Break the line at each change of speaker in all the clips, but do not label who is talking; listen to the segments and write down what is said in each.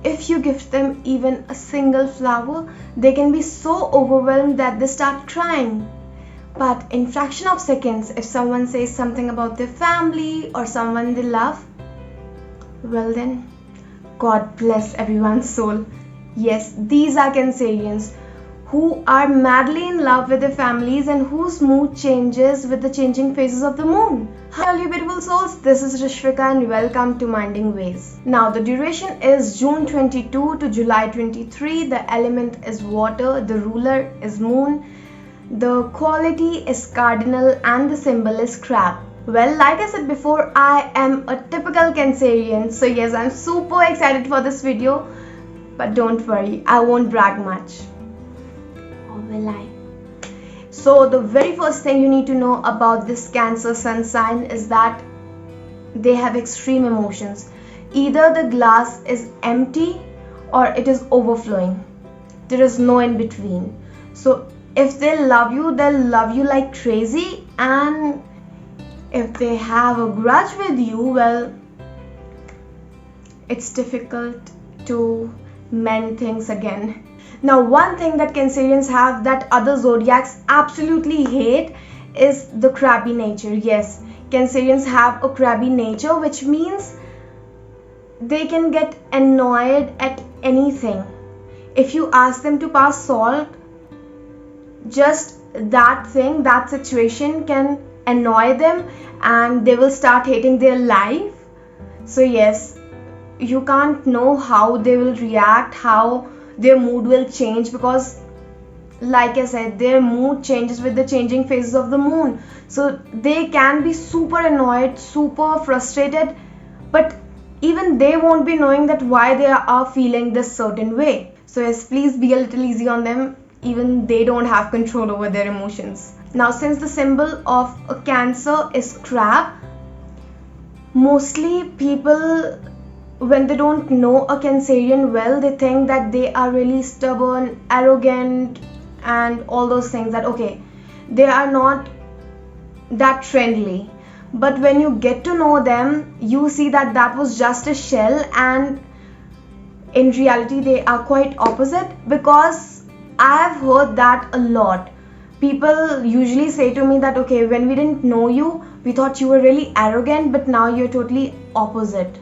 if you gift them even a single flower, they can be so overwhelmed that they start crying. But in fraction of seconds, if someone says something about their family or someone they love, well then, God bless everyone's soul. Yes, these are Cancerians who are madly in love with their families and whose mood changes with the changing phases of the moon. Hi all you beautiful souls, this is Rishvika and welcome to Minding Ways. Now the duration is June 22 to July 23, the element is water, the ruler is moon, the quality is cardinal and the symbol is crab. Well, like I said before, I am a typical Cancerian, so yes, I'm super excited for this video. But don't worry, I won't brag much. Or will I? So the very first thing you need to know about this Cancer sun sign is that they have extreme emotions. Either the glass is empty or it is overflowing. There is no in between. So if they love you, they'll love you like crazy, and if they have a grudge with you, well, it's difficult to mend things again. Now, one thing that Cancerians have that other zodiacs absolutely hate is the crabby nature. Yes, Cancerians have a crabby nature, which means they can get annoyed at anything. If you ask them to pass salt, just that thing, that situation can annoy them and they will start hating their life. So yes, you can't know how they will react, how their mood will change, because like I said, their mood changes with the changing phases of the moon. So they can be super annoyed, super frustrated, but even they won't be knowing that why they are feeling this certain way. So yes, please be a little easy on them. Even they don't have control over their emotions. Now, since the symbol of a Cancer is crab, mostly people, when they don't know a Cancerian well, they think that they are really stubborn, arrogant, and all those things, that okay, they are not that friendly. But when you get to know them, you see that that was just a shell, and in reality they are quite opposite. Because I've heard that a lot. People usually say to me that okay, when we didn't know you, we thought you were really arrogant, but now you're totally opposite.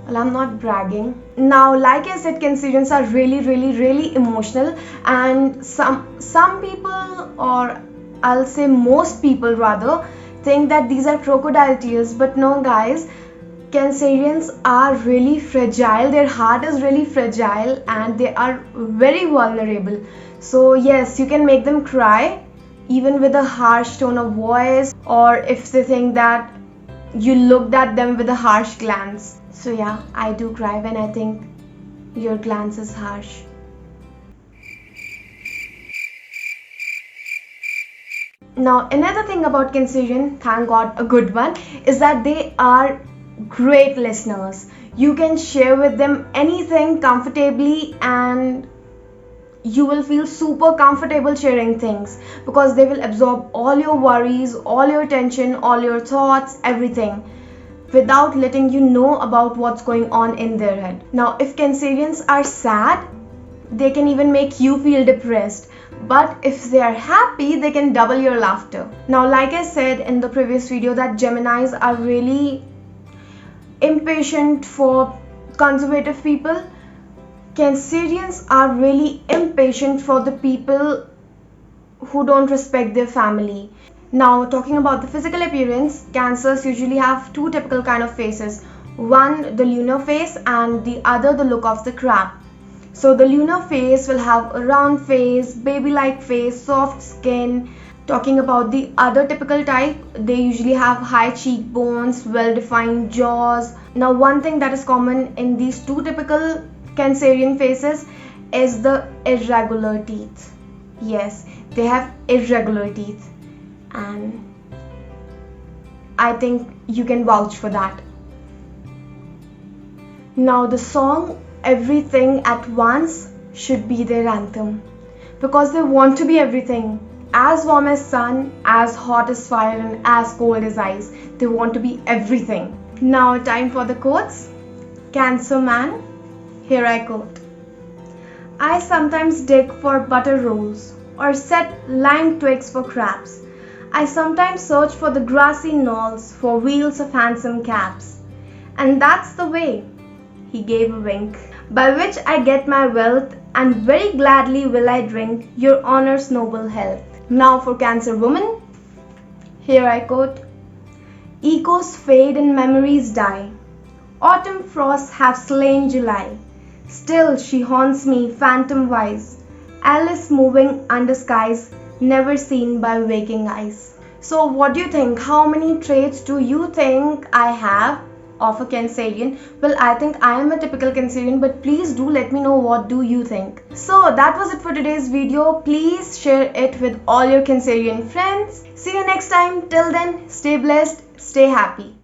Well, I'm not bragging. Now, like I said, Cancerians are really emotional, and some people, or I'll say most people rather, think that these are crocodile tears. But no guys, Cancerians are really fragile. Their heart is really fragile and they are very vulnerable. So yes, you can make them cry even with a harsh tone of voice, or if they think that you looked at them with a harsh glance. So yeah, I do cry when I think your glance is harsh. Now, another thing about Cancerian, thank God a good one, is that they are great listeners. You can share with them anything comfortably and you will feel super comfortable sharing things, because they will absorb all your worries, all your tension, all your thoughts, everything, without letting you know about what's going on in their head. Now, if Cancerians are sad, they can even make you feel depressed. But if they are happy, they can double your laughter. Now, like I said in the previous video, that Geminis are really impatient for conservative people. Cancerians are really impatient for the people who don't respect their family. Now, talking about the physical appearance, Cancers usually have two typical kind of faces. One, the lunar face, and the other, the look of the crab. So the lunar face will have a round face, baby-like face, soft skin. Talking about the other typical type, they usually have high cheekbones, well-defined jaws. Now, one thing that is common in these two typical Cancerian faces is the irregular teeth. Yes, they have irregular teeth, and I think you can vouch for that. Now, the song Everything at Once should be their anthem, because they want to be everything. As warm as sun, as hot as fire, and as cold as ice. They want to be everything. Now, time for the quotes. Cancer man, Here I quote. I sometimes dig for butter rolls or set lime twigs for crabs. I sometimes search for the grassy knolls for wheels of handsome cabs. And that's the way, he gave a wink, by which I get my wealth, and very gladly will I drink your honour's noble health. Now for Cancer woman, here I quote, echoes fade and memories die. Autumn frosts have slain July. Still she haunts me phantom-wise, Alice moving under skies never seen by waking eyes. So what do you think? How many traits do you think I have of a Cancerian? Well, I think I am a typical Cancerian, but please do let me know what do you think. So that was it for today's video. Please share it with all your Cancerian friends. See you next time. Till then, stay blessed, stay happy.